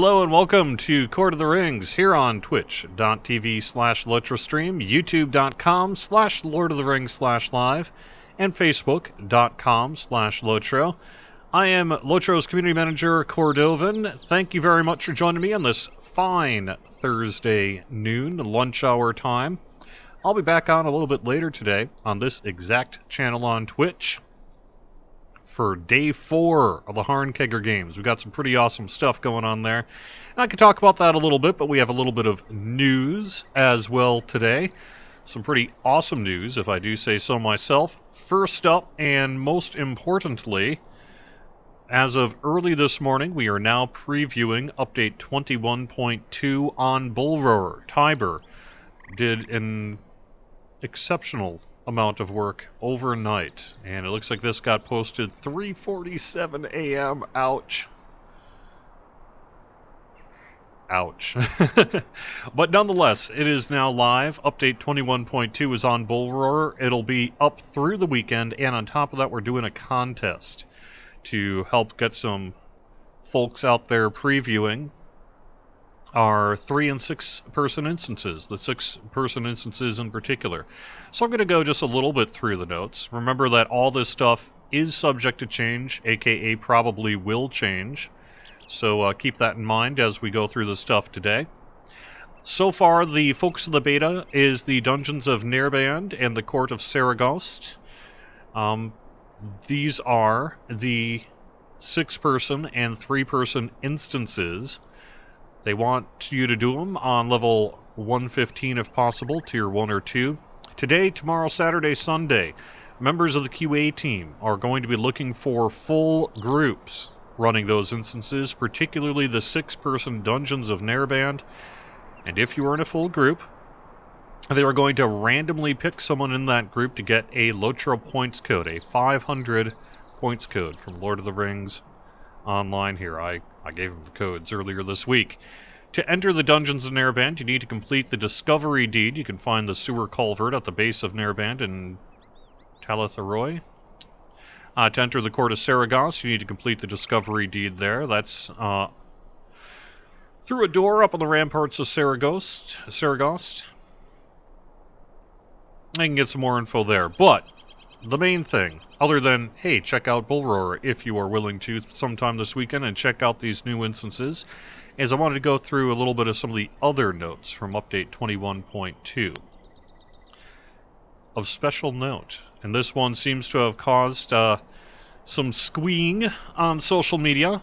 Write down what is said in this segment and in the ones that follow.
Hello and welcome to Court of the Rings here on twitch.tv/LOTRO youtube.com/Lord of the Rings/live, and facebook.com/LOTRO. I am LOTRO's community manager, Cordovan. Thank you very much for joining me on this fine Thursday noon, lunch hour time. I'll be back on a little bit later today on this exact channel on Twitch for day 4 of the Kegger games. We've got some pretty awesome stuff going on there. And I could talk about that a little bit, but we have a little bit of news as well today. Some pretty awesome news, if I do say so myself. First up, and most importantly, as of early this morning, we are now previewing update 21.2 on Bullroarer. Tiber did an exceptional amount of work overnight, and it looks like this got posted 3:47 a.m. Ouch. But nonetheless, it is now live. Update 21.2 is on Bullroarer. It'll be up through the weekend, and on top of that, we're doing a contest to help get some folks out there previewing our 3- and 6-person instances, the 6-person instances in particular. So I'm going to go just a little bit through the notes. Remember that all this stuff is subject to change, aka probably will change. So keep that in mind as we go through the stuff today. So far, the focus of the beta is the Dungeons of Nerband and the Court of Saragost. These are the 6-person and 3-person instances. They want you to do them on level 115 if possible, tier 1 or 2. Today, tomorrow, Saturday, Sunday, members of the QA team are going to be looking for full groups running those instances, particularly the 6-person Dungeons of Nerband. And if you are in a full group, they are going to randomly pick someone in that group to get a LOTRO points code, a 500 points code from Lord of the Rings Online here. I gave them the codes earlier this week. To enter the Dungeons of Nerband, you need to complete the Discovery Deed. You can find the sewer culvert at the base of Nerband in Talatharoy. To enter the Court of Saragost, you need to complete the Discovery Deed there. That's through a door up on the ramparts of Saragost. I can get some more info there, but the main thing, other than, hey, check out Bullroarer if you are willing to sometime this weekend and check out these new instances, is I wanted to go through a little bit of some of the other notes from update 21.2. Of special note, and this one seems to have caused some squeeing on social media.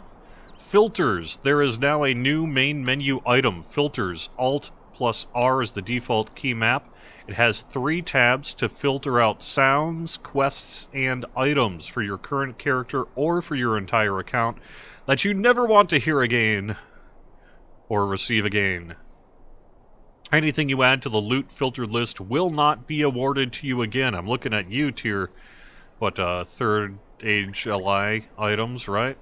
Filters. There is now a new main menu item. Filters. Alt plus R is the default key map. It has 3 tabs to filter out sounds, quests, and items for your current character or for your entire account that you never want to hear again or receive again. Anything you add to the loot filtered list will not be awarded to you again. I'm looking at you, tier, 3rd age LI items, right?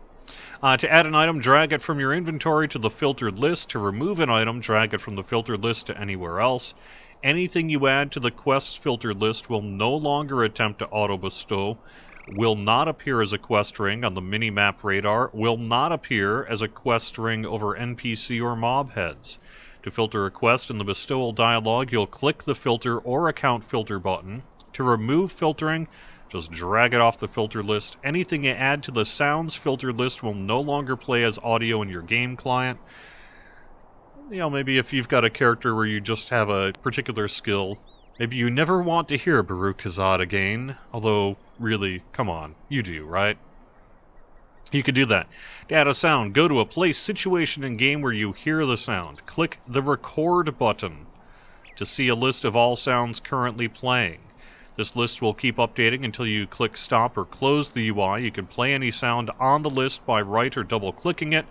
To add an item, drag it from your inventory to the filtered list. To remove an item, drag it from the filtered list to anywhere else. Anything you add to the quest filtered list will no longer attempt to auto-bestow, will not appear as a quest ring on the mini-map radar, will not appear as a quest ring over NPC or mob heads. To filter a quest in the bestowal dialog, you'll click the filter or account filter button. To remove filtering, just drag it off the filter list. Anything you add to the sounds filtered list will no longer play as audio in your game client. You know, maybe if you've got a character where you just have a particular skill, maybe you never want to hear Baruch Hazad again, although, really, come on, you do, right? You could do that. To add a sound, go to a place, situation, in game where you hear the sound. Click the record button to see a list of all sounds currently playing. This list will keep updating until you click stop or close the UI. You can play any sound on the list by right or double clicking it.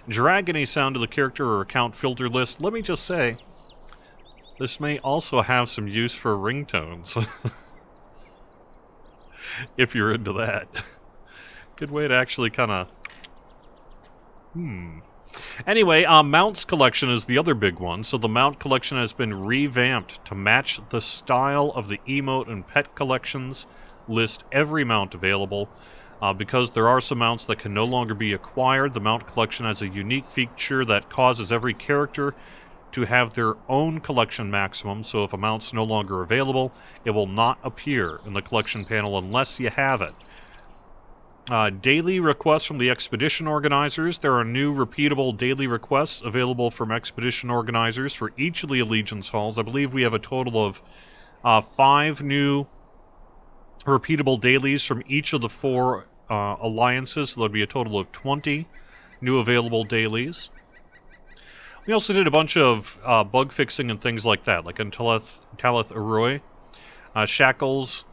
Drag any sound to the character or account filter list. Let me just say, this may also have some use for ringtones. If you're into that. Good way to actually kind of... Anyway, Mounts Collection is the other big one. So the Mount Collection has been revamped to match the style of the emote and pet collections. List every mount available. Because there are some mounts that can no longer be acquired, the mount collection has a unique feature that causes every character to have their own collection maximum, so if a mount's no longer available, it will not appear in the collection panel unless you have it. Daily requests from the expedition organizers. There are new repeatable daily requests available from expedition organizers for each of the Allegiance halls. I believe we have a total of 5 new repeatable dailies from each of the 4 alliances, so there'll be a total of 20 new available dailies. We also did a bunch of bug fixing and things like that, like in Talith Arroy. Shackles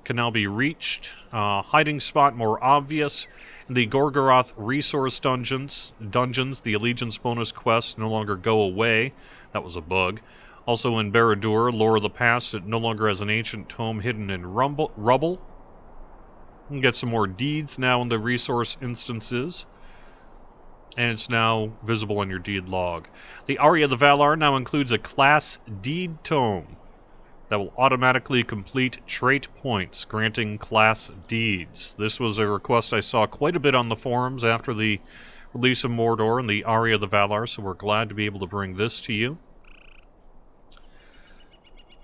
can now be reached. Hiding spot more obvious. In the Gorgoroth resource dungeons, the Allegiance bonus quests no longer go away. That was a bug. Also in Barad-dûr, Lore of the Past, it no longer has an ancient tome hidden in rubble. You can get some more deeds now in the resource instances. And it's now visible in your deed log. The Aria of the Valar now includes a class deed tome that will automatically complete trait points, granting class deeds. This was a request I saw quite a bit on the forums after the release of Mordor and the Aria of the Valar, so we're glad to be able to bring this to you.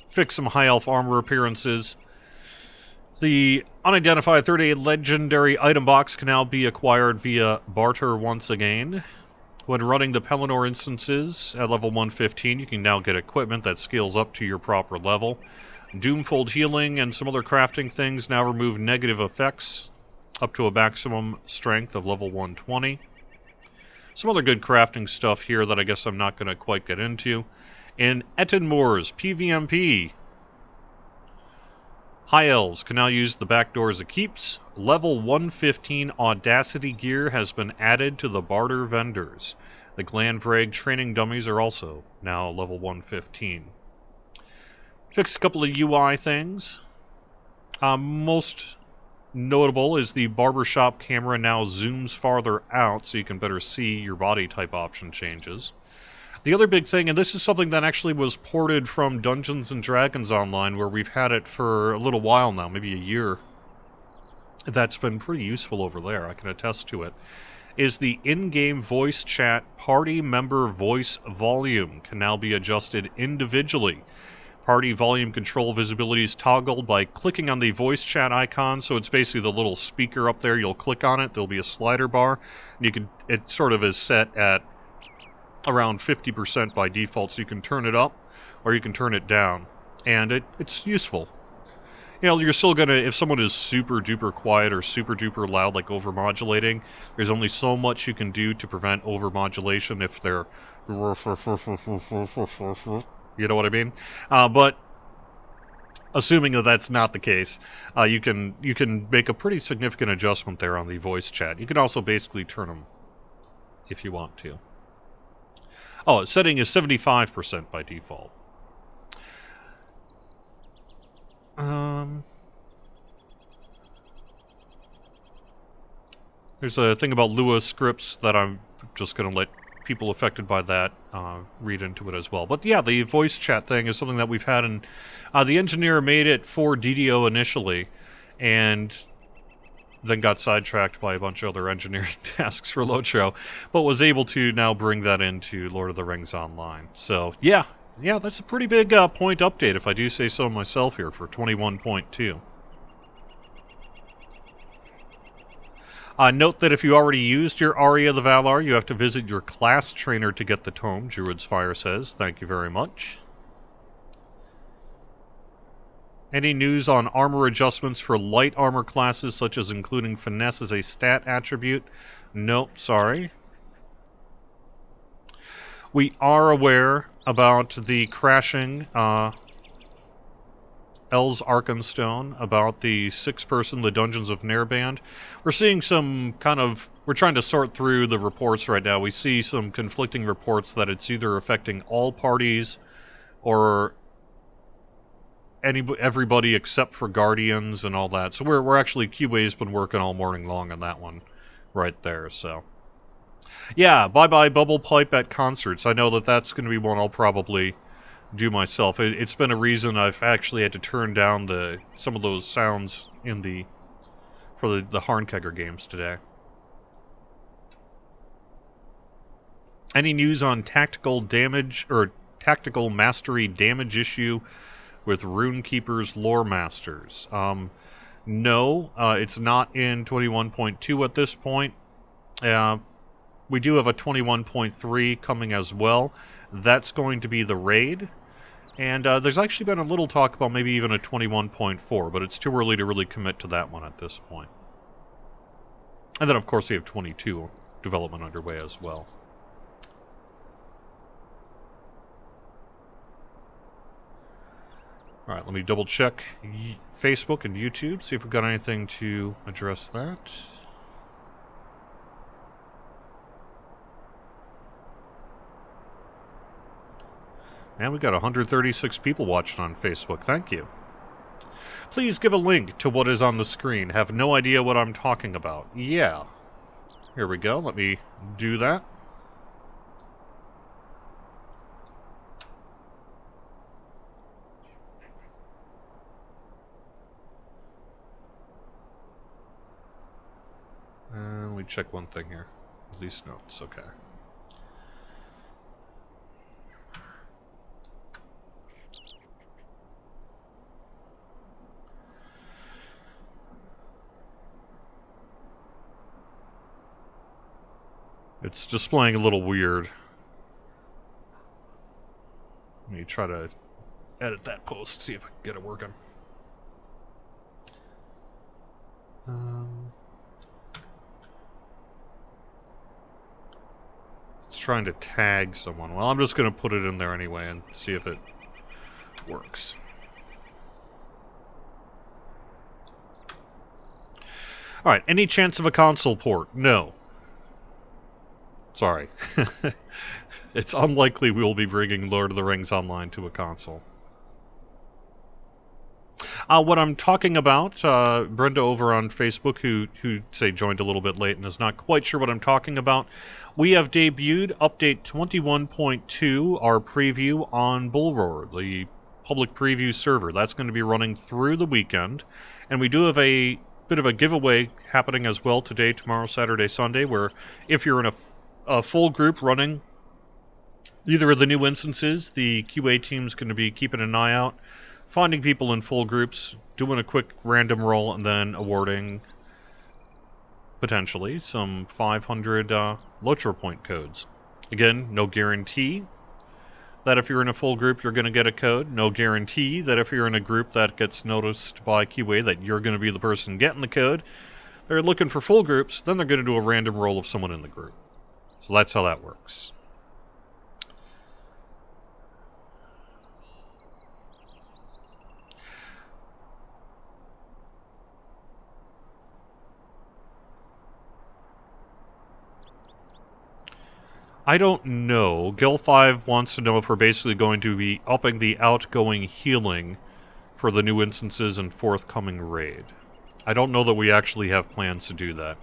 Fix some High Elf armor appearances. The unidentified 38 legendary item box can now be acquired via barter once again. When running the Pelennor instances at level 115, you can now get equipment that scales up to your proper level. Doomfold healing and some other crafting things now remove negative effects up to a maximum strength of level 120. Some other good crafting stuff here that I guess I'm not going to quite get into. In Etenmoor's PvMP, High Elves can now use the back door as a keeps. Level 115 Audacity gear has been added to the barter vendors. The Glanvrag training dummies are also now level 115. Fixed a couple of UI things. Most notable is the barbershop camera now zooms farther out so you can better see your body type option changes. The other big thing, and this is something that actually was ported from Dungeons & Dragons Online, where we've had it for a little while now, maybe a year. That's been pretty useful over there, I can attest to it, is the in-game voice chat party member voice volume can now be adjusted individually. Party volume control visibility is toggled by clicking on the voice chat icon, so it's basically the little speaker up there. You'll click on it, there'll be a slider bar, and it sort of is set at around 50% by default, so you can turn it up or you can turn it down, and it's useful. You know, you're still gonna, if someone is super duper quiet or super duper loud, like overmodulating, there's only so much you can do to prevent overmodulation if they're, you know what I mean? But assuming that that's not the case, you can make a pretty significant adjustment there on the voice chat. You can also basically turn them if you want to. Oh, setting is 75% by default. There's a thing about Lua scripts that I'm just going to let people affected by that read into it as well. But yeah, the voice chat thing is something that we've had, and the engineer made it for DDO initially, and then got sidetracked by a bunch of other engineering tasks for LOTRO, but was able to now bring that into Lord of the Rings Online. So, yeah, that's a pretty big point update, if I do say so myself here, for 21.2. Note that if you already used your Aria of the Valar, you have to visit your class trainer to get the tome, Druid's Fire says. Thank you very much. Any news on armor adjustments for light armor classes, such as including finesse as a stat attribute? Nope, sorry. We are aware about the crashing Els Arkenstone, about the 6-person The Dungeons of Nerband. We're seeing some we're trying to sort through the reports right now. We see some conflicting reports that it's either affecting all parties or everybody except for Guardians and all that. So we're actually, QA's been working all morning long on that one right there, so. Yeah, bye-bye bubble pipe at concerts. I know that that's going to be one I'll probably do myself. It's been a reason I've actually had to turn down some of those sounds in the for the Kegger games today. Any news on tactical damage or tactical mastery damage issue with Runekeeper's Lore Masters? No, it's not in 21.2 at this point. We do have a 21.3 coming as well. That's going to be the raid. And there's actually been a little talk about maybe even a 21.4, but it's too early to really commit to that one at this point. And then, of course, we have 22 development underway as well. Alright, let me double check Facebook and YouTube, see if we've got anything to address that. And we got 136 people watching on Facebook. Thank you. Please give a link to what is on the screen. Have no idea what I'm talking about. Yeah. Here we go. Let me do that. Let me check one thing here. Release notes. Okay. It's displaying a little weird. Let me try to edit that post, see if I can get it working. It's trying to tag someone. Well, I'm just going to put it in there anyway and see if it works. Alright, any chance of a console port? No. Sorry. It's unlikely we will be bringing Lord of the Rings Online to a console. What I'm talking about, Brenda over on Facebook, who say joined a little bit late and is not quite sure what I'm talking about, we have debuted update 21.2, our preview on Bullroarer, the public preview server. That's going to be running through the weekend, and we do have a bit of a giveaway happening as well today, tomorrow, Saturday, Sunday, where if you're in a full group running either of the new instances, the QA team's going to be keeping an eye out, finding people in full groups, doing a quick random roll, and then awarding, potentially, some 500 LOTRO point codes. Again, no guarantee that if you're in a full group you're going to get a code. No guarantee that if you're in a group that gets noticed by QA that you're going to be the person getting the code. They're looking for full groups, then they're going to do a random roll of someone in the group. So that's how that works. I don't know. Gil5 wants to know if we're basically going to be upping the outgoing healing for the new instances and forthcoming raid. I don't know that we actually have plans to do that.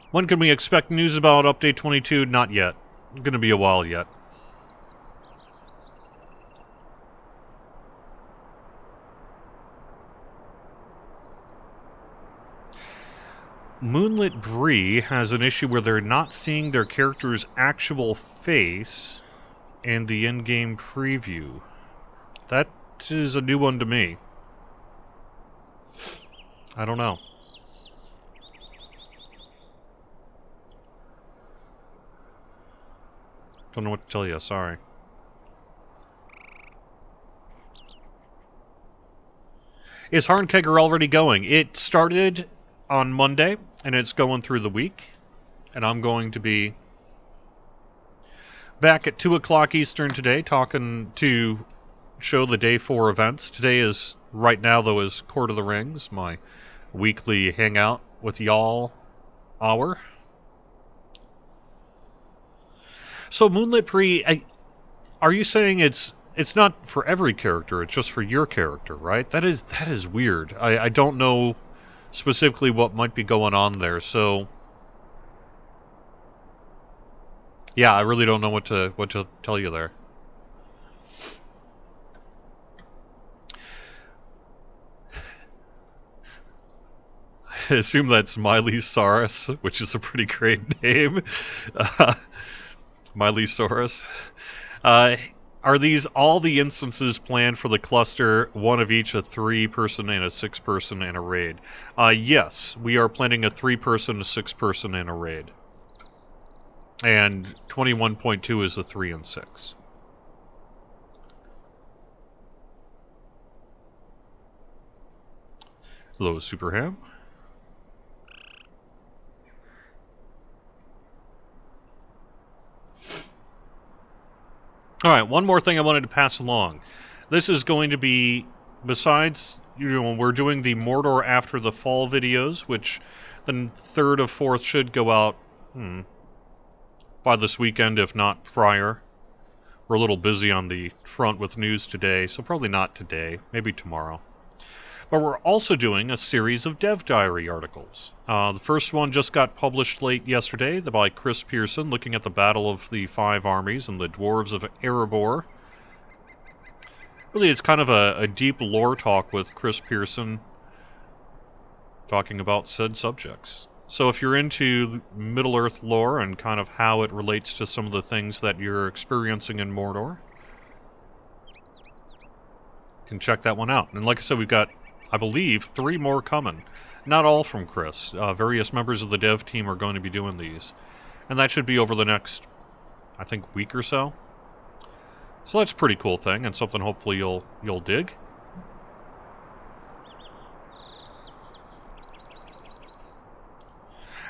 When can we expect news about Update 22? Not yet. It's going to be a while yet. Moonlit Bree has an issue where they're not seeing their character's actual face in the in-game preview. That is a new one to me. I don't know. Don't know what to tell you, sorry. Is Kegger already going? It started on Monday, and it's going through the week. And I'm going to be back at 2 o'clock Eastern today, talking to show the Day 4 events. Today is, right now though, is Court of the Rings, my weekly hangout with y'all hour. So Moonlit Bree, are you saying it's not for every character, it's just for your character, right? That is weird. I don't know specifically what might be going on there, so yeah, I really don't know what to tell you there. assume that's Mylesaurus, which is a pretty great name. Uh, Mylesaurus. Are these all the instances planned for the cluster, one of each a 3-person and a 6-person in a raid? Yes, we are planning a 3-person, a 6-person in a raid. And 21.2 is a 3 and 6. Hello, Superham. Alright, one more thing I wanted to pass along. This is going to be, besides, we're doing the Mordor After the Fall videos, which the 3rd of 4th should go out by this weekend, if not prior. We're a little busy on the front with news today, so probably not today, maybe tomorrow. But we're also doing a series of Dev Diary articles. The first one just got published late yesterday by Chris Pearson, looking at the Battle of the Five Armies and the Dwarves of Erebor. Really, it's kind of a deep lore talk with Chris Pearson, talking about said subjects. So if you're into Middle-earth lore and kind of how it relates to some of the things that you're experiencing in Mordor, you can check that one out. And like I said, we've got, I believe, 3 more coming. Not all from Chris. Various members of the dev team are going to be doing these. And that should be over the next, I think, week or so. So that's a pretty cool thing, and something hopefully you'll dig.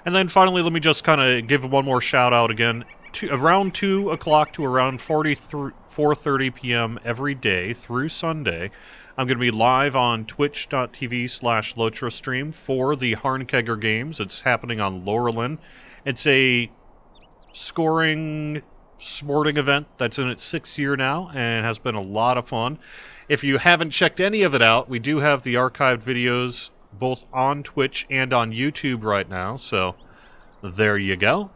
And then finally, let me just kind of give one more shout out again. Around 2 o'clock to around 4:30 p.m. every day through Sunday, I'm going to be live on twitch.tv/LOTRO stream for the Kegger games. It's happening on Laurelin. It's a scoring sporting event that's in its 6th year now and has been a lot of fun. If you haven't checked any of it out, we do have the archived videos both on Twitch and on YouTube right now, so there you go.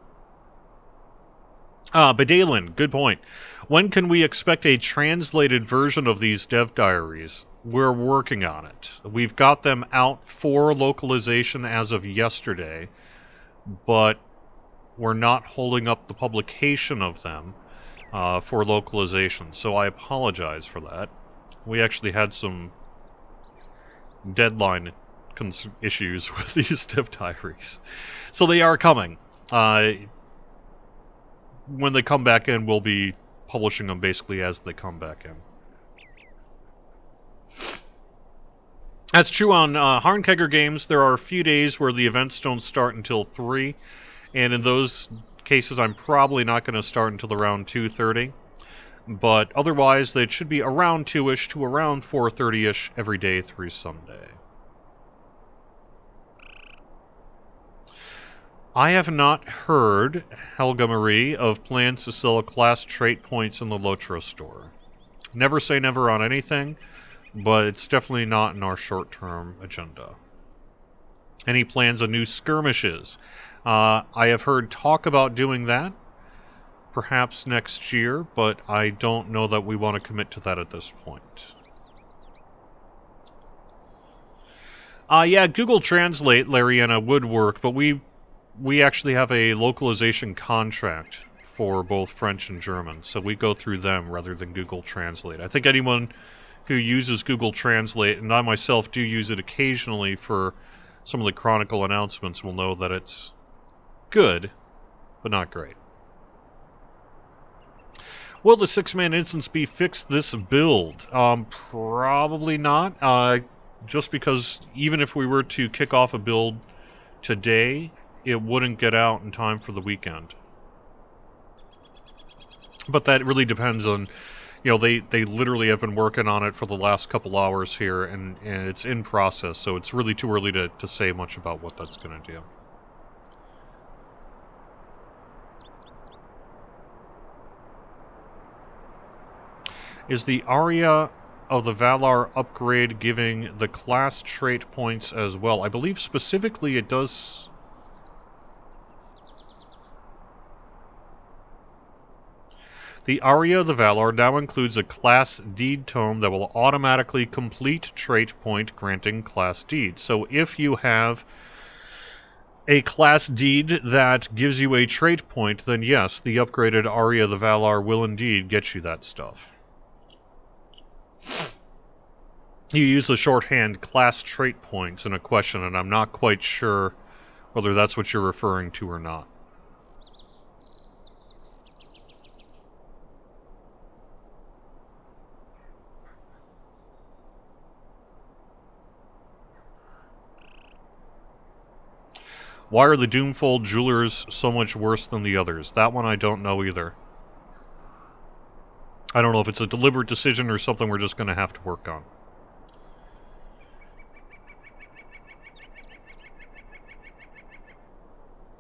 Badalin, good point. When can we expect a translated version of these dev diaries? We're working on it. We've got them out for localization as of yesterday, but we're not holding up the publication of them for localization, so I apologize for that. We actually had some deadline issues with these dev diaries. So they are coming. When they come back in, we'll be publishing them basically as they come back in. That's true on Kegger games. There are a few days where the events don't start until 3, and in those cases I'm probably not going to start until around 2:30. But otherwise, they should be around 2-ish to around 4:30-ish every day through Sunday. I have not heard, Helga Marie, of plans to sell class trait points in the LOTRO store. Never say never on anything, but it's definitely not in our short-term agenda. Any plans of new skirmishes? I have heard talk about doing that, perhaps next year, but I don't know that we want to commit to that at this point. Yeah, Google Translate, Lariana, would work, but we actually have a localization contract for both French and German, so we go through them rather than Google Translate. I think anyone who uses Google Translate, and I myself do use it occasionally for some of the Chronicle announcements, will know that it's good, but not great. Will the 6-man instance be fixed this build? Probably not. Just because even if we were to kick off a build today, it wouldn't get out in time for the weekend. But that really depends on, they literally have been working on it for the last couple hours here, and it's in process, so it's really too early to say much about what that's going to do. Is the Aria of the Valar upgrade giving the class trait points as well? I believe specifically it does. The Aria of the Valar now includes a class deed tome that will automatically complete trait point granting class deed. So if you have a class deed that gives you a trait point, then yes, the upgraded Aria the Valar will indeed get you that stuff. You use the shorthand class trait points in a question, and I'm not quite sure whether that's what you're referring to or not. Why are the Doomfold jewelers so much worse than the others? That one I don't know either. I don't know if it's a deliberate decision or something we're just going to have to work on.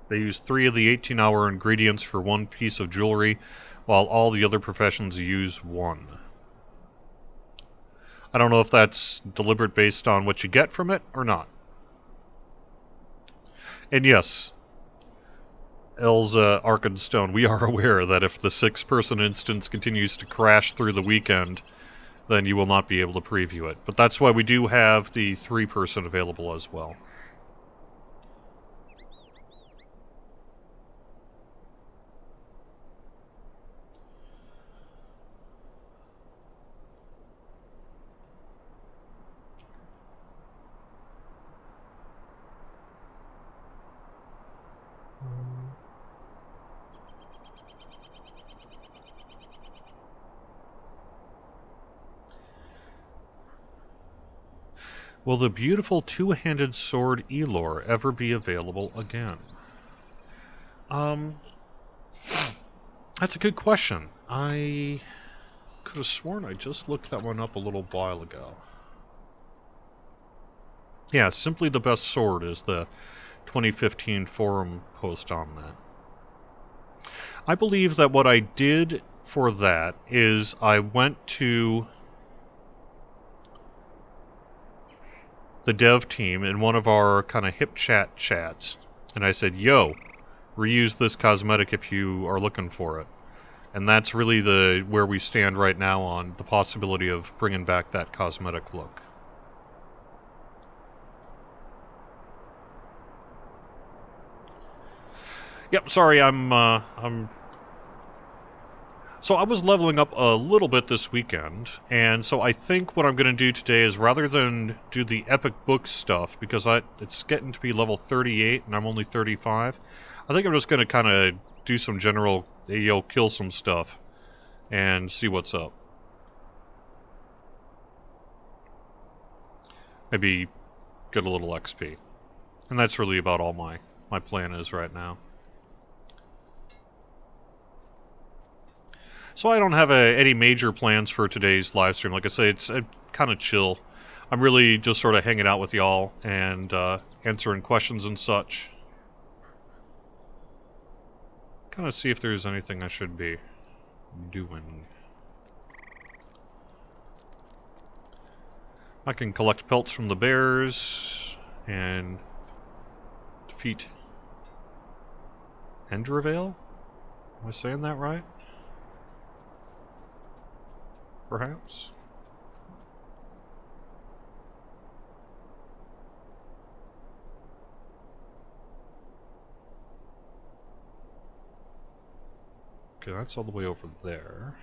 They use 3 of the 18-hour ingredients for one piece of jewelry, while all the other professions use 1. I don't know if that's deliberate based on what you get from it or not. And yes, Elza Arkenstone, we are aware that if the 6-person instance continues to crash through the weekend, then you will not be able to preview it. But that's why we do have the 3-person available as well. Will the beautiful 2-handed sword Elor ever be available again? That's a good question. I could have sworn I just looked that one up a little while ago. Yeah, Simply the Best Sword is the 2015 forum post on that. I believe that what I did for that is I went to the dev team in one of our kind of hip chat chats, and I said, yo, reuse this cosmetic if you are looking for it. And that's really where we stand right now on the possibility of bringing back that cosmetic look. Yep, sorry, So I was leveling up a little bit this weekend, and so I think what I'm going to do today is rather than do the epic book stuff, because it's getting to be level 38 and I'm only 35, I think I'm just going to kind of do some general, kill some stuff and see what's up. Maybe get a little XP. And that's really about all my plan is right now. So I don't have any major plans for today's live stream. Like I say, it's kind of chill. I'm really just sort of hanging out with y'all and answering questions and such. Kind of see if there's anything I should be doing. I can collect pelts from the bears and defeat Endravale? Am I saying that right? Perhaps? Okay, that's all the way over there.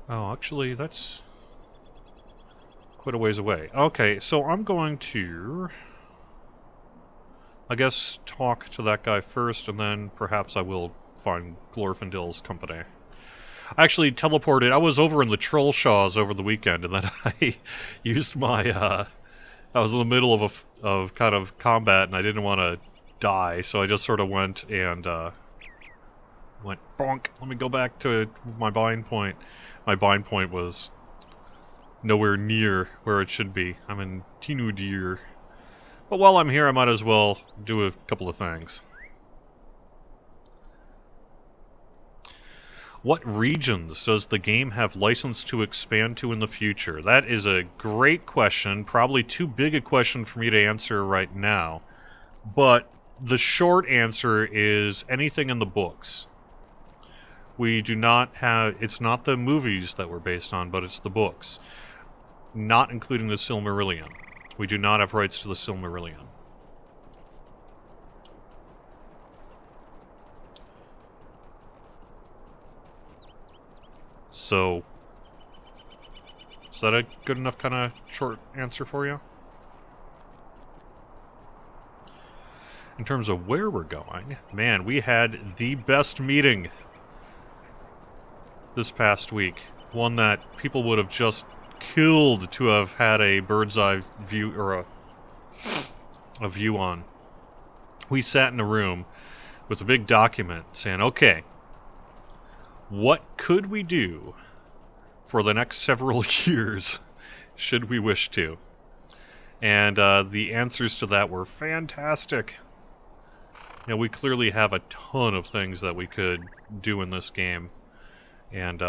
Oh, actually, that's quite a ways away. Okay, so I'm going to, I guess, talk to that guy first, and then perhaps I will find Glorfindil's company. I actually teleported. I was over in the Trollshaws over the weekend, and then I used my, I was in the middle of kind of combat, and I didn't want to die, so I just sort of went and, went bonk. Let me go back to my bind point. My bind point was nowhere near where it should be. I'm in Tinudir. But while I'm here, I might as well do a couple of things. What regions does the game have license to expand to in the future? That is a great question. Probably too big a question for me to answer right now. But the short answer is anything in the books. We do not have... It's not the movies that we're based on, but it's the books. not including the Silmarillion. We do not have rights to the Silmarillion. So, is that a good enough kind of short answer for you? In terms of where we're going, man, we had the best meeting this past week. One that people would have just killed to have had a bird's eye view, or a view on. We sat in a room with a big document saying, okay, what could we do for the next several years, should we wish to? And the answers to that were fantastic. You know, we clearly have a ton of things that we could do in this game, and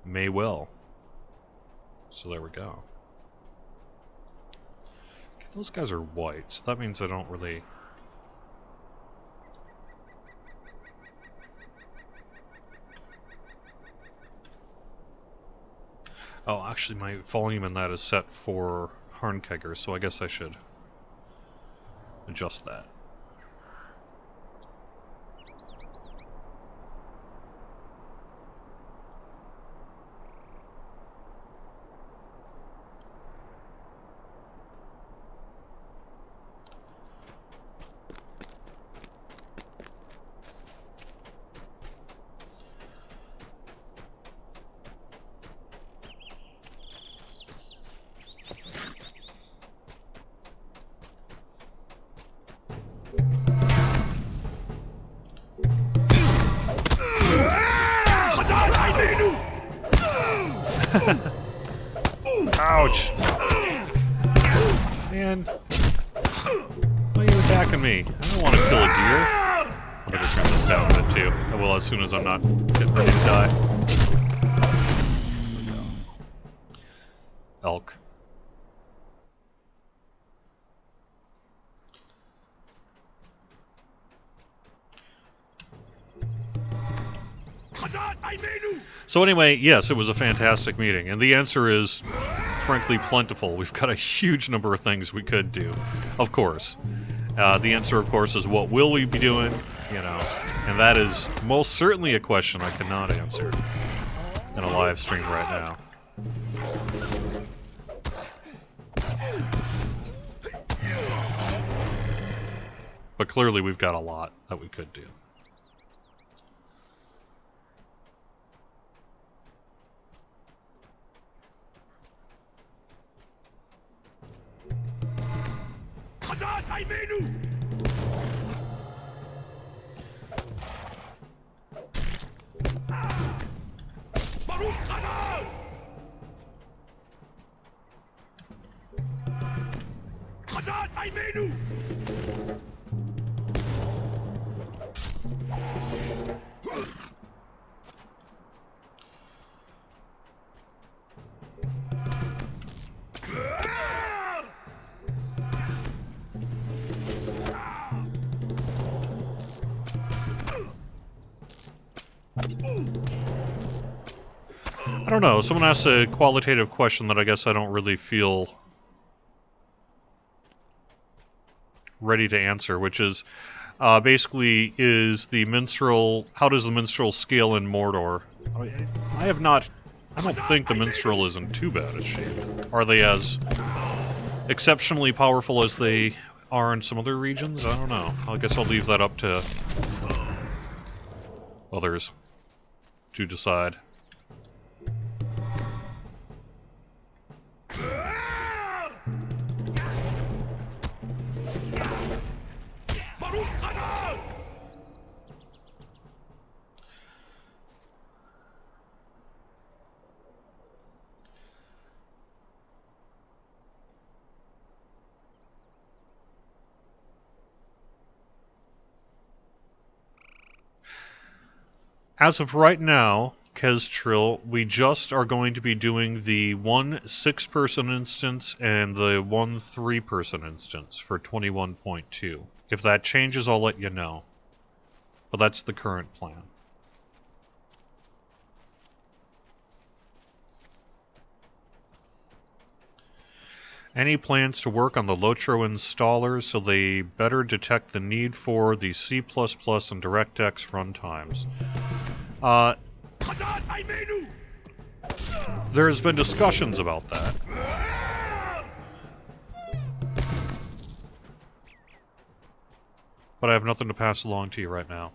may well. So there we go. Okay, those guys are white, so that means I don't really... Oh, actually my volume in that is set for Kegger, so I guess I should adjust that. Ouch! Man, why are you attacking me? I don't want to kill a deer. I'm gonna turn this down a bit too. I will as soon as I'm not getting ready to die. Elk. So anyway, yes, it was a fantastic meeting, and the answer is, frankly, plentiful. We've got a huge number of things we could do, of course. The answer, of course, is what will we be doing, you know, and that is most certainly a question I cannot answer in a live stream right now. But clearly we've got a lot that we could do. I don't know, someone asked a qualitative question that I guess I don't really feel ready to answer, which is, basically, how does the minstrel scale in Mordor? I don't think the minstrel is in too bad a shape. Are they as exceptionally powerful as they are in some other regions? I don't know. I guess I'll leave that up to others to decide. As of right now, Kestrel, we just are going to be doing the 1 6-person instance and the 1 3-person instance for 21.2. If that changes, I'll let you know. But that's the current plan. Any plans to work on the LOTRO installer so they better detect the need for the C++ and DirectX runtimes? There has been discussions about that. But I have nothing to pass along to you right now.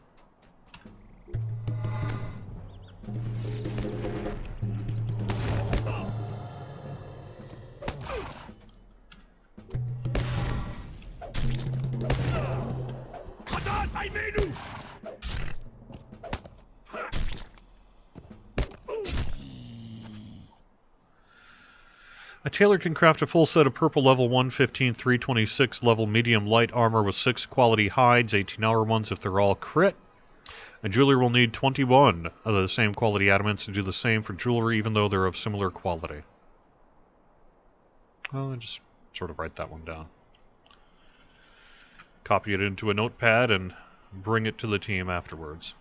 A tailor can craft a full set of purple level 115, 326 level medium light armor with 6 quality hides, 18-hour ones if they're all crit. A jeweler will need 21 of the same quality adamants to do the same for jewelry, even though they're of similar quality. Well, I just sort of write that one down. Copy it into a notepad and bring it to the team afterwards.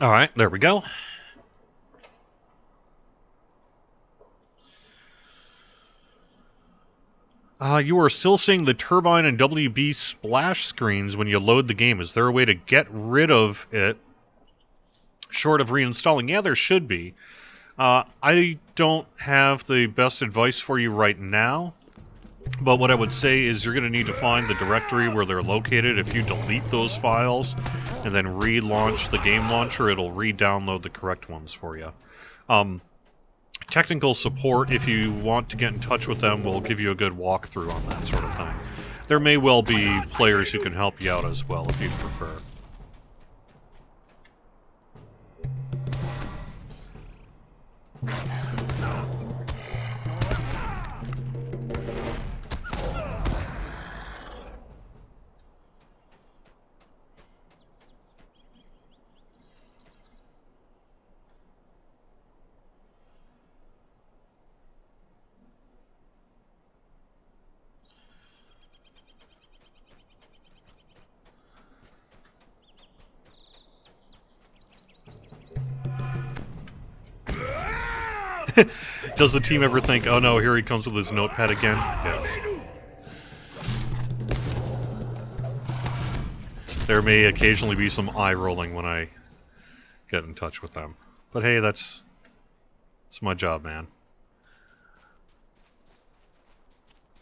Alright, there we go. You are still seeing the Turbine and WB splash screens when you load the game. Is there a way to get rid of it, short of reinstalling? Yeah, there should be. I don't have the best advice for you right now, but what I would say is you're going to need to find the directory where they're located. If you delete those files and then relaunch the game launcher, it'll re-download the correct ones for you. Technical support, if you want to get in touch with them, will give you a good walkthrough on that sort of thing. There may well be players who can help you out as well, if you'd prefer. Does the team ever think, oh no, here he comes with his notepad again? Yes. There may occasionally be some eye rolling when I get in touch with them. But hey, it's my job, man.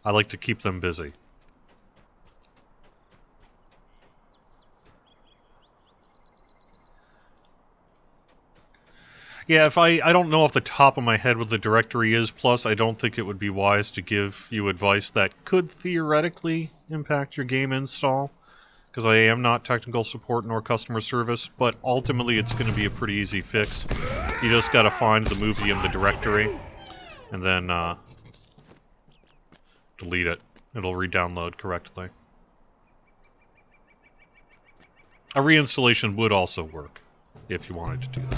I like to keep them busy. Yeah, I don't know off the top of my head what the directory is, plus I don't think it would be wise to give you advice that could theoretically impact your game install, because I am not technical support nor customer service, but ultimately it's going to be a pretty easy fix. You just got to find the movie in the directory, and then delete it. It'll re-download correctly. A reinstallation would also work, if you wanted to do that.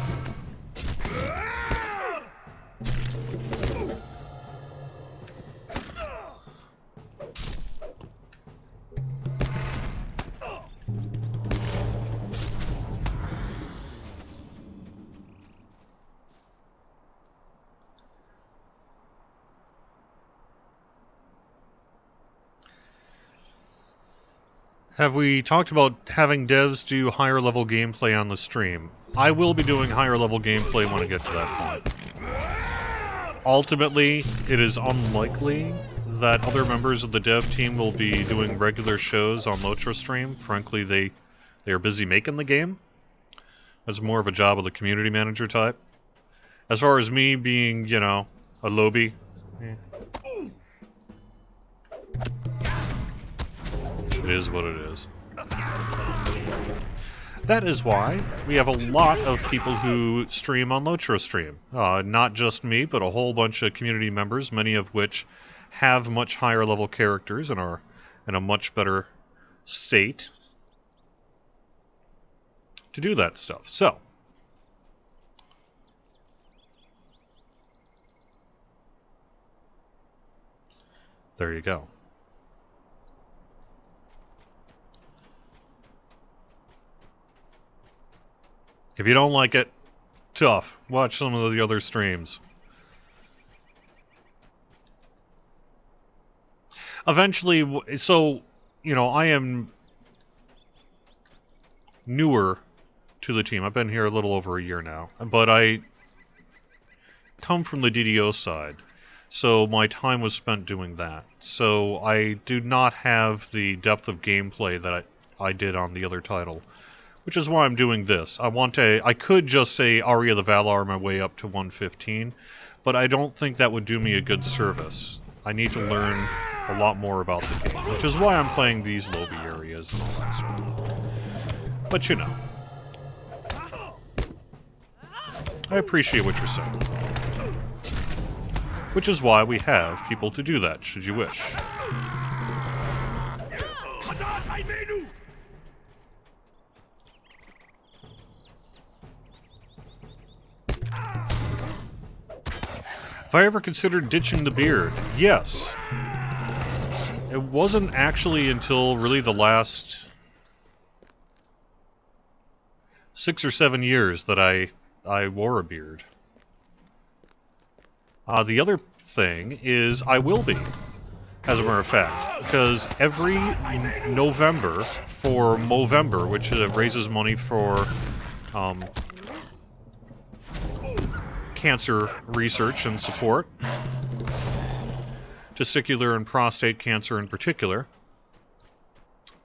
Have we talked about having devs do higher level gameplay on the stream? I will be doing higher level gameplay when I get to that point. Ultimately, it is unlikely that other members of the dev team will be doing regular shows on LOTRO stream. Frankly, they are busy making the game. That's more of a job of the community manager type. As far as me being, you know, a lobby, it is what it is. That is why we have a lot of people who stream on LOTRO stream. Not just me, but a whole bunch of community members, many of which have much higher level characters and are in a much better state to do that stuff. So, there you go. If you don't like it, tough. Watch some of the other streams. Eventually, so, you know, I am newer to the team. I've been here a little over a year now, but I come from the DDO side, so my time was spent doing that. So I do not have the depth of gameplay that I did on the other title, which is why I'm doing this. I could just say Aria the Valar my way up to 115, but I don't think that would do me a good service. I need to learn a lot more about the game, which is why I'm playing these lobby areas and all that sort of thing. But you know, I appreciate what you're saying. Which is why we have people to do that, should you wish. Have I ever considered ditching the beard? Yes. It wasn't actually until really the last 6 or 7 years that I wore a beard. The other thing is I will be, as a matter of fact, because every November for Movember, which raises money for cancer research and support, testicular and prostate cancer in particular,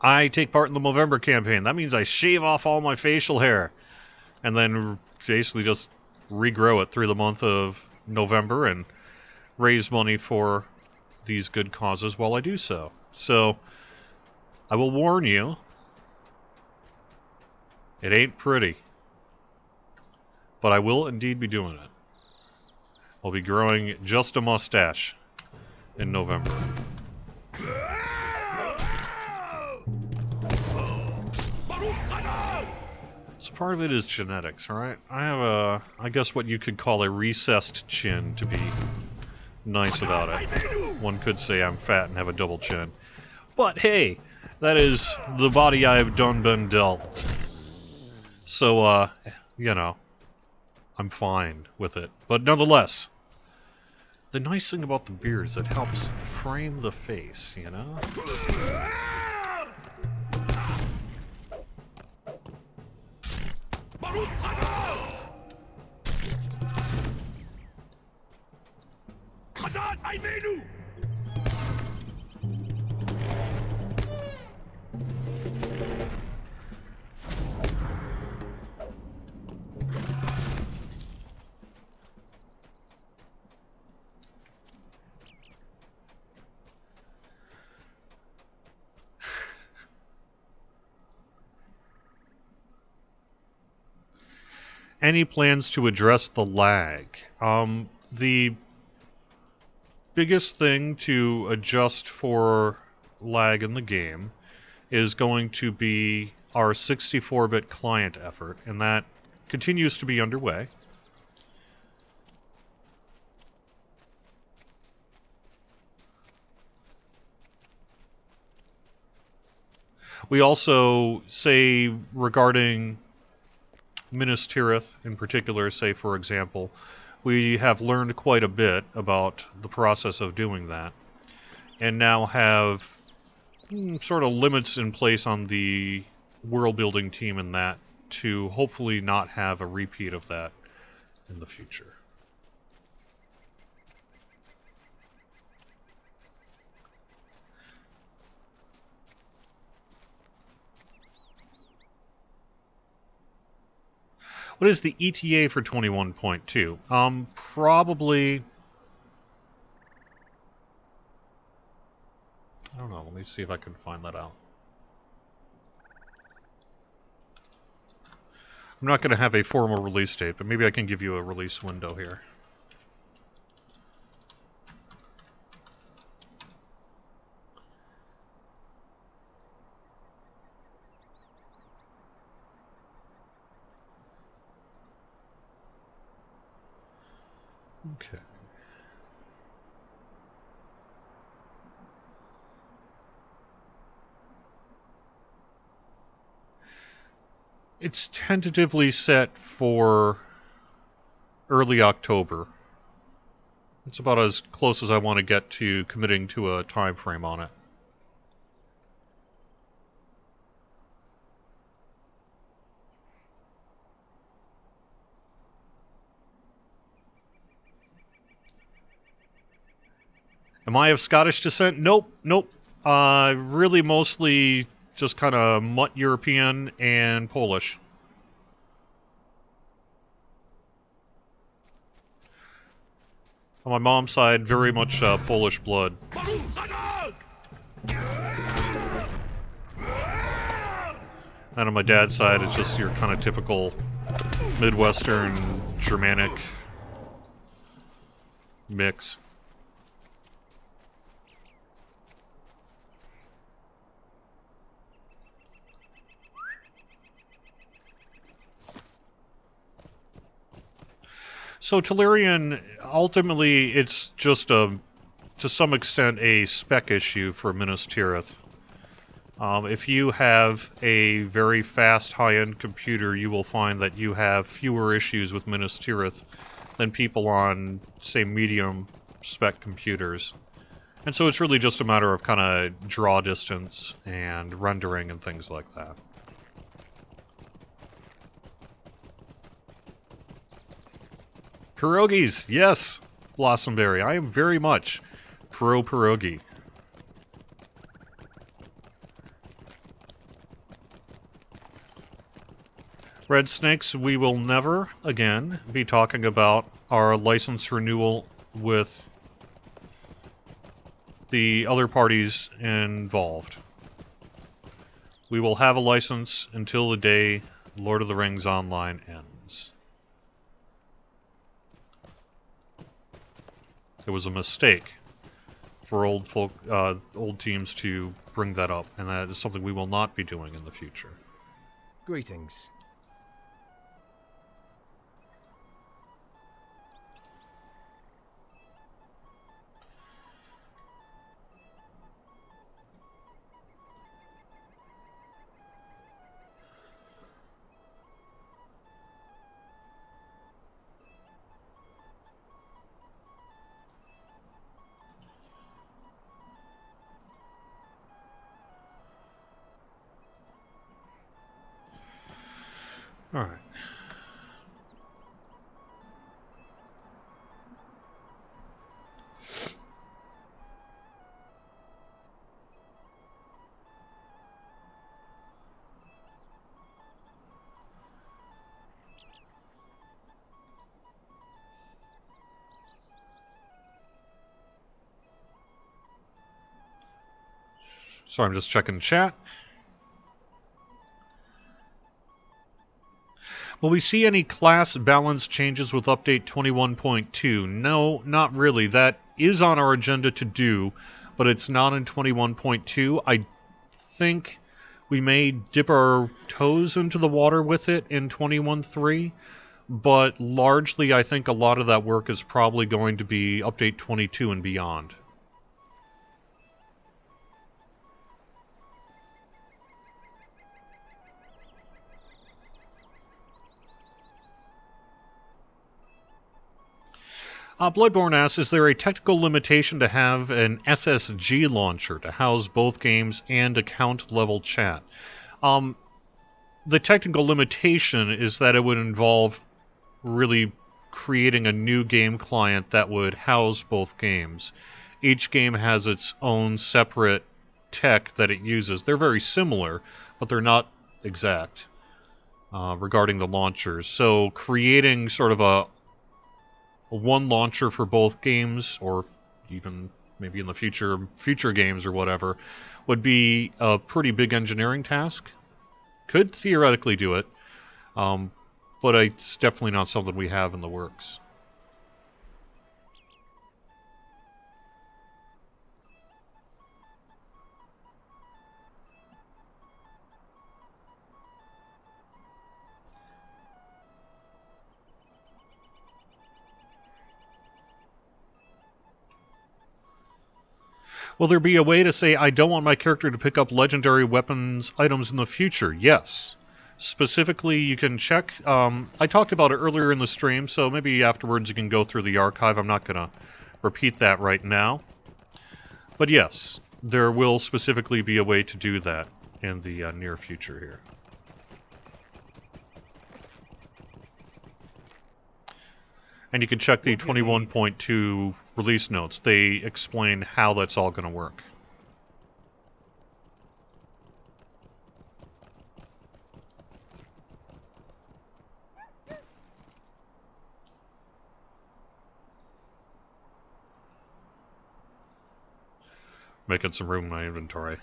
I take part in the Movember campaign. That means I shave off all my facial hair and then basically just regrow it through the month of November and raise money for these good causes while I do so. So, I will warn you, it ain't pretty. But I will indeed be doing it. I'll be growing just a mustache in November. So part of it is genetics, right? I have I guess what you could call a recessed chin to be nice about it. One could say I'm fat and have a double chin. But hey, that is the body I have been dealt. So, you know, I'm fine with it. But nonetheless, the nice thing about the beard is it helps frame the face, you know? Any plans to address the lag? The biggest thing to adjust for lag in the game is going to be our 64-bit client effort, and that continues to be underway. We also say regarding Minas Tirith in particular, say for example, we have learned quite a bit about the process of doing that, and now have sort of limits in place on the world building team in that to hopefully not have a repeat of that in the future. What is the ETA for 21.2? Probably... I don't know, let me see if I can find that out. I'm not going to have a formal release date, but maybe I can give you a release window here. Okay. It's tentatively set for early October. It's about as close as I want to get to committing to a time frame on it. Am I of Scottish descent? Nope, nope. Really mostly just kind of mutt European and Polish. On my mom's side, very much Polish blood. And on my dad's side, it's just your kind of typical Midwestern Germanic mix. So Tellurian, ultimately, it's just to some extent, a spec issue for Minas Tirith. If you have a very fast, high-end computer, you will find that you have fewer issues with Minas Tirith than people on, say, medium spec computers. And so it's really just a matter of kind of draw distance and rendering and things like that. Pierogies, yes, Blossomberry. I am very much pro pierogi. Red Snakes, we will never again be talking about our license renewal with the other parties involved. We will have a license until the day Lord of the Rings Online ends. It was a mistake for old teams to bring that up, and that is something we will not be doing in the future. Greetings. Alright. So I'm just checking chat. Will we see any class balance changes with update 21.2? No, not really. That is on our agenda to do, but it's not in 21.2. I think we may dip our toes into the water with it in 21.3, but largely I think a lot of that work is probably going to be update 22 and beyond. Bloodborne asks, is there a technical limitation to have an SSG launcher to house both games and account-level chat? The technical limitation is that it would involve really creating a new game client that would house both games. Each game has its own separate tech that it uses. They're very similar, but they're not exact regarding the launchers. So creating sort of a one launcher for both games, or even maybe in the future games or whatever, would be a pretty big engineering task. Could theoretically do it, but it's definitely not something we have in the works. Will there be a way to say, I don't want my character to pick up legendary weapons items in the future? Yes. Specifically, you can check. I talked about it earlier in the stream, so maybe afterwards you can go through the archive. I'm not going to repeat that right now. But yes, there will specifically be a way to do that in the near future here. And you can check the 21.2 release notes. They explain how that's all going to work. Making some room in my inventory.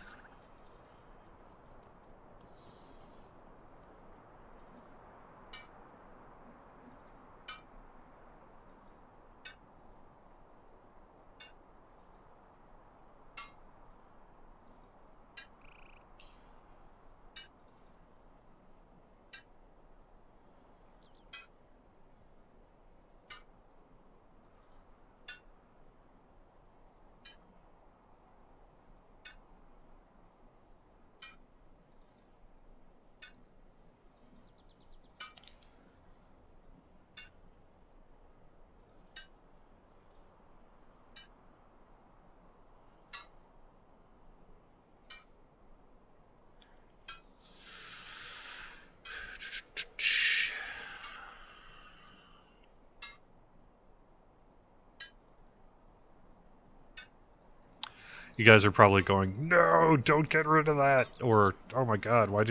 You guys are probably going, no, don't get rid of that. Or, oh my god, why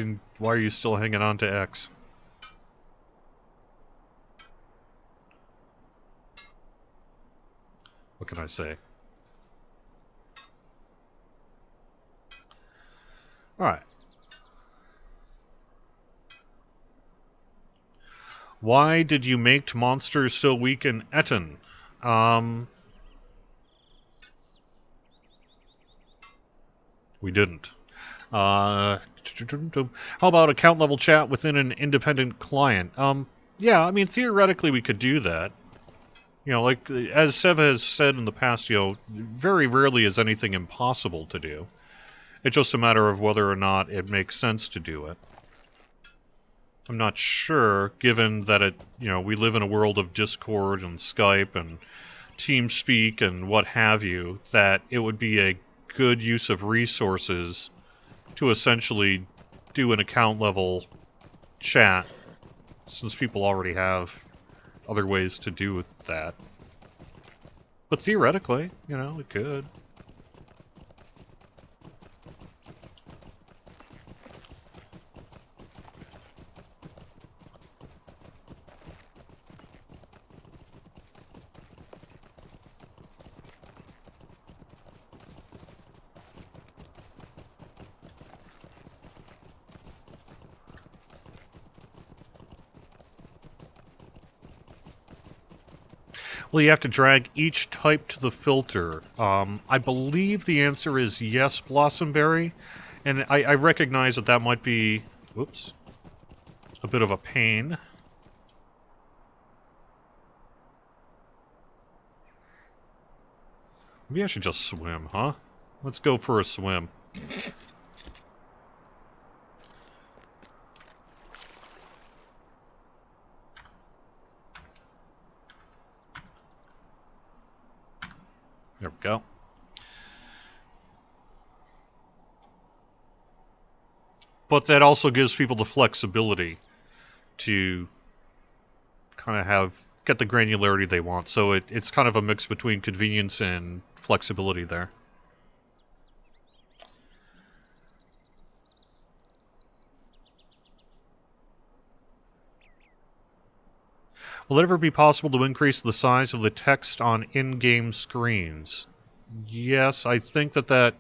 are you still hanging on to X? What can I say? Alright. Why did you make monsters so weak in Etten? We didn't. How about account level chat within an independent client? Yeah, I mean, theoretically we could do that. You know, like, as Sev has said in the past, you know, very rarely is anything impossible to do. It's just a matter of whether or not it makes sense to do it. I'm not sure, given that we live in a world of Discord and Skype and TeamSpeak and what have you, that it would be a good use of resources to essentially do an account level chat, since people already have other ways to do that. But theoretically, it could. Well, you have to drag each type to the filter. I believe the answer is yes, Blossomberry. And I recognize that might be, whoops, a bit of a pain. Maybe I should just swim, huh? Let's go for a swim. There we go. But that also gives people the flexibility to kind of get the granularity they want. So it's kind of a mix between convenience and flexibility there. Will it ever be possible to increase the size of the text on in-game screens? Yes, I think that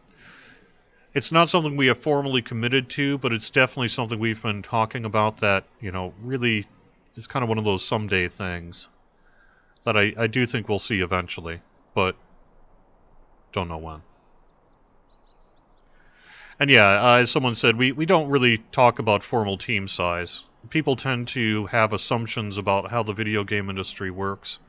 it's not something we have formally committed to, but it's definitely something we've been talking about that, really is kind of one of those someday things that I do think we'll see eventually, but don't know when. And yeah, as someone said, we don't really talk about formal team size. People tend to have assumptions about how the video game industry works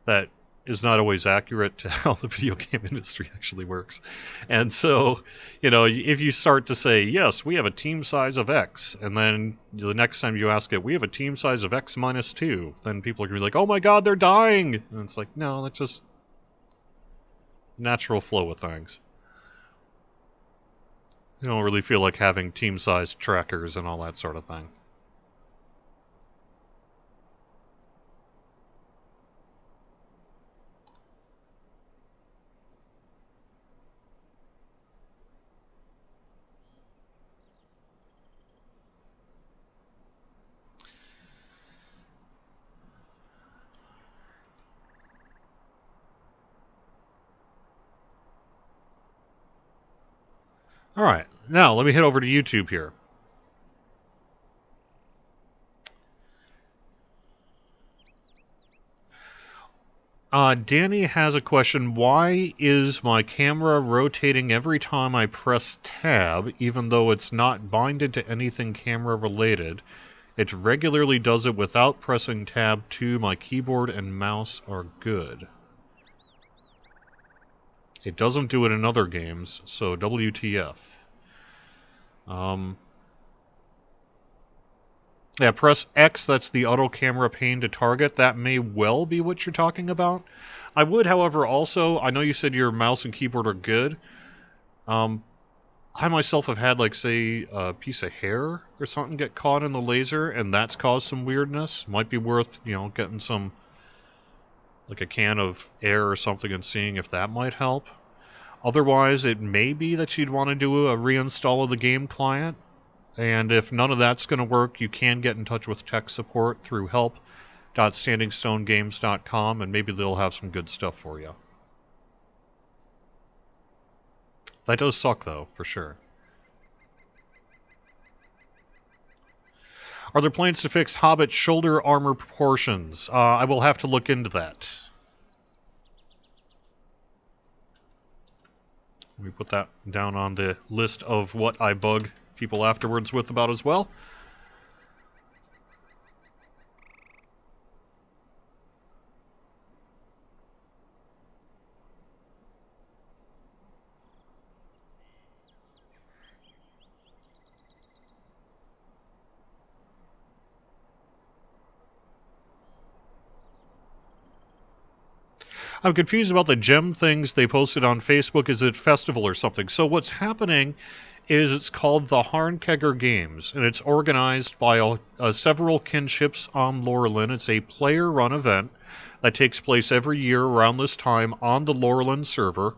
that is not always accurate to how the video game industry actually works. And so, you know, if you start to say, yes, we have a team size of X, and then the next time you ask it, we have a team size of X minus 2, then people are going to be like, oh my god, they're dying! And it's like, no, that's just natural flow of things. You don't really feel like having team size trackers and all that sort of thing. Alright, now let me head over to YouTube here. Danny has a question. Why is my camera rotating every time I press tab, even though it's not binded to anything camera related? It regularly does it without pressing tab 2. My keyboard and mouse are good. It doesn't do it in other games, so WTF. Yeah, press X, that's the auto camera pane to target. That may well be what you're talking about. I would, however, also, I know you said your mouse and keyboard are good. I myself have had, like, say, a piece of hair or something get caught in the laser, and that's caused some weirdness. Might be worth, you know, getting some, like a can of air or something and seeing if that might help. Otherwise, it may be that you'd want to do a reinstall of the game client. And if none of that's going to work, you can get in touch with tech support through help.standingstonegames.com, and maybe they'll have some good stuff for you. That does suck, though, for sure. Are there plans to fix Hobbit shoulder armor proportions? I will have to look into that. Let me put that down on the list of what I bug people afterwards with about as well. I'm confused about the gem things they posted on Facebook. Is it festival or something? So what's happening is it's called the Kegger Games, and it's organized by several kinships on Lorelyn. It's a player-run event that takes place every year around this time on the Lorelyn server.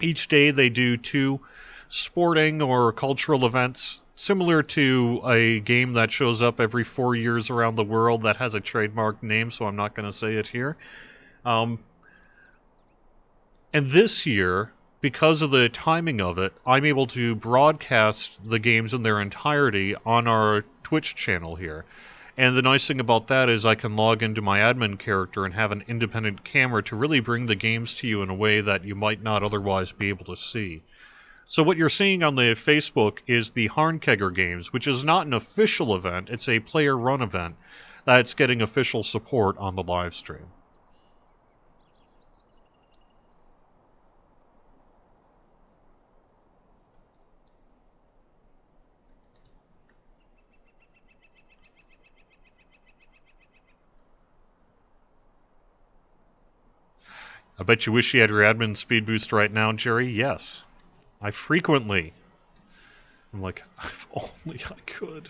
Each day they do 2 sporting or cultural events, similar to a game that shows up every 4 years around the world that has a trademark name, so I'm not going to say it here. And this year, because of the timing of it, I'm able to broadcast the games in their entirety on our Twitch channel here. And the nice thing about that is I can log into my admin character and have an independent camera to really bring the games to you in a way that you might not otherwise be able to see. So what you're seeing on the Facebook is the Kegger Games, which is not an official event, it's a player-run event that's getting official support on the live stream. I bet you wish you had your admin speed boost right now, Jerry. Yes. I frequently. I'm like, if only I could.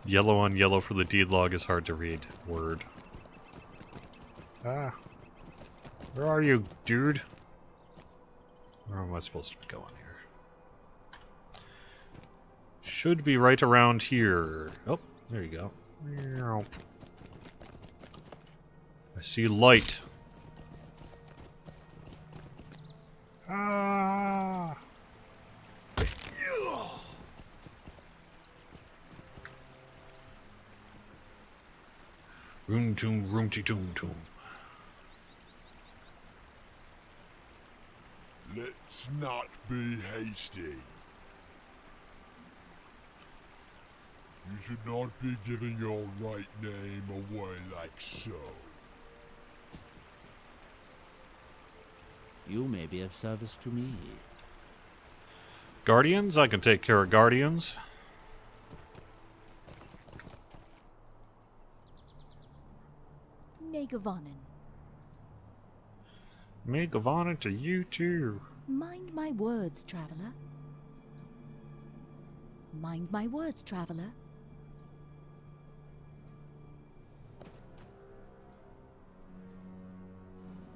Yellow on yellow for the deed log is hard to read. Word. Ah. Where are you, dude? Where am I supposed to be going here? Should be right around here. Oh, there you go. I see light. Ah! Room toom, roomty toom toom. Let's not be hasty. You should not be giving your right name away like so. You may be of service to me. Guardians? I can take care of Guardians. Negavanen. May Gavana to you too. Mind my words, traveler. Mind my words, traveler.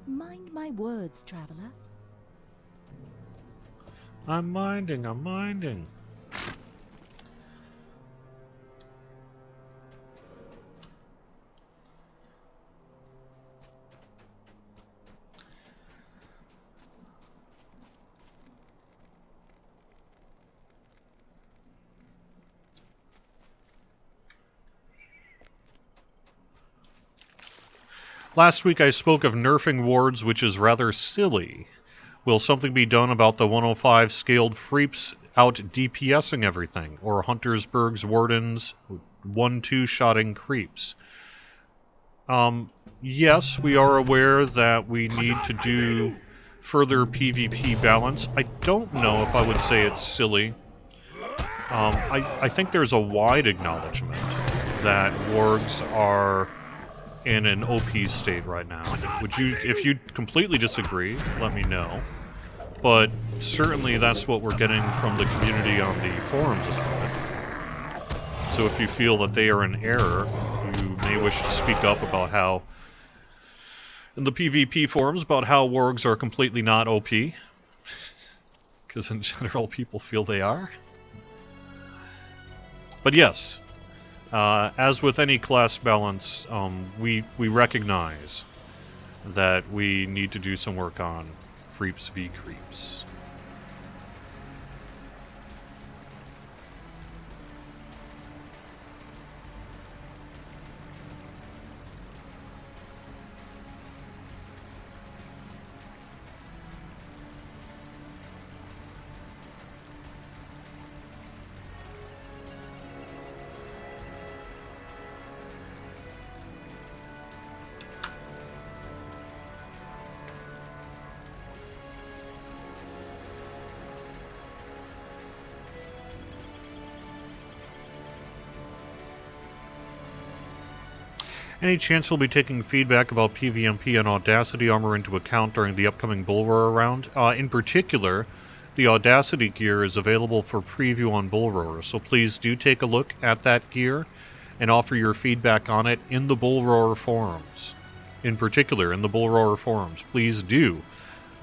Mind my words, traveler. I'm minding, I'm minding. Last week I spoke of nerfing wards, which is rather silly. Will something be done about the 105 scaled freeps out DPSing everything, or Huntersburg's wardens 1-2 shotting creeps? Yes, we are aware that we need to do further PvP balance. I don't know if I would say it's silly. I think there's a wide acknowledgement that wargs are in an OP state right now. Would you, if you completely disagree, let me know. But certainly that's what we're getting from the community on the forums about it. So if you feel that they are in error, you may wish to speak up about how, in the PvP forums, about how wargs are completely not OP. Because in general people feel they are. But yes, as with any class balance, we recognize that we need to do some work on Freeps v Creeps. Any chance we'll be taking feedback about PvMP and Audacity armor into account during the upcoming Bullroarer round? In particular, the Audacity gear is available for preview on Bullroarer, so please do take a look at that gear and offer your feedback on it in the Bullroarer forums. In particular, in the Bullroarer forums, please do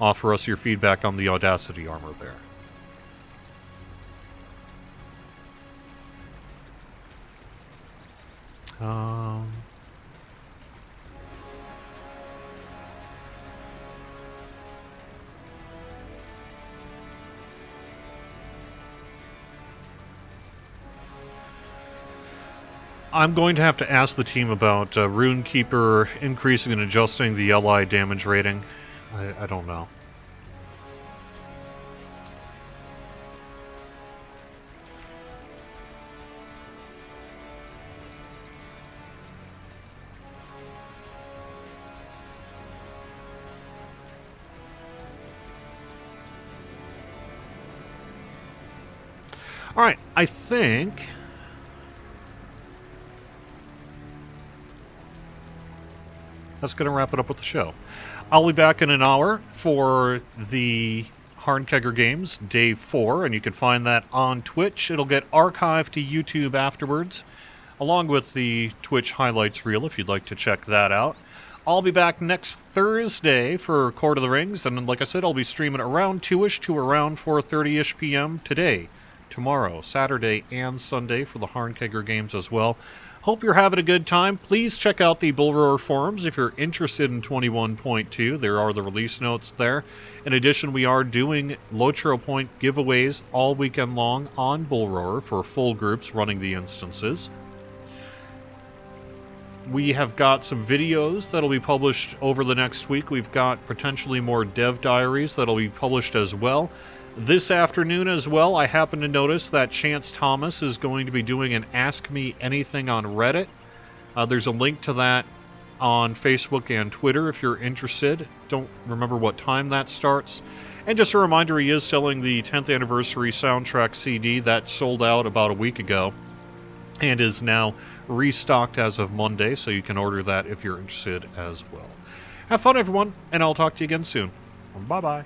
offer us your feedback on the Audacity armor there. I'm going to have to ask the team about Runekeeper increasing and adjusting the LI damage rating. I don't know. Alright, I think that's going to wrap it up with the show. I'll be back in an hour for the Kegger Games, Day 4, and you can find that on Twitch. It'll get archived to YouTube afterwards, along with the Twitch highlights reel if you'd like to check that out. I'll be back next Thursday for Court of the Rings, and like I said, I'll be streaming around 2-ish to around 4:30-ish p.m. today, tomorrow, Saturday, and Sunday for the Kegger Games as well. Hope you're having a good time. Please check out the Bullroarer forums if you're interested in 21.2. There are the release notes there. In addition, we are doing LOTRO point giveaways all weekend long on Bullroarer for full groups running the instances. We have got some videos that'll be published over the next week. We've got potentially more dev diaries that'll be published as well. This afternoon as well, I happen to notice that Chance Thomas is going to be doing an Ask Me Anything on Reddit. There's a link to that on Facebook and Twitter if you're interested. Don't remember what time that starts. And just a reminder, he is selling the 10th anniversary soundtrack CD that sold out about a week ago and is now restocked as of Monday, so you can order that if you're interested as well. Have fun, everyone, and I'll talk to you again soon. Bye-bye.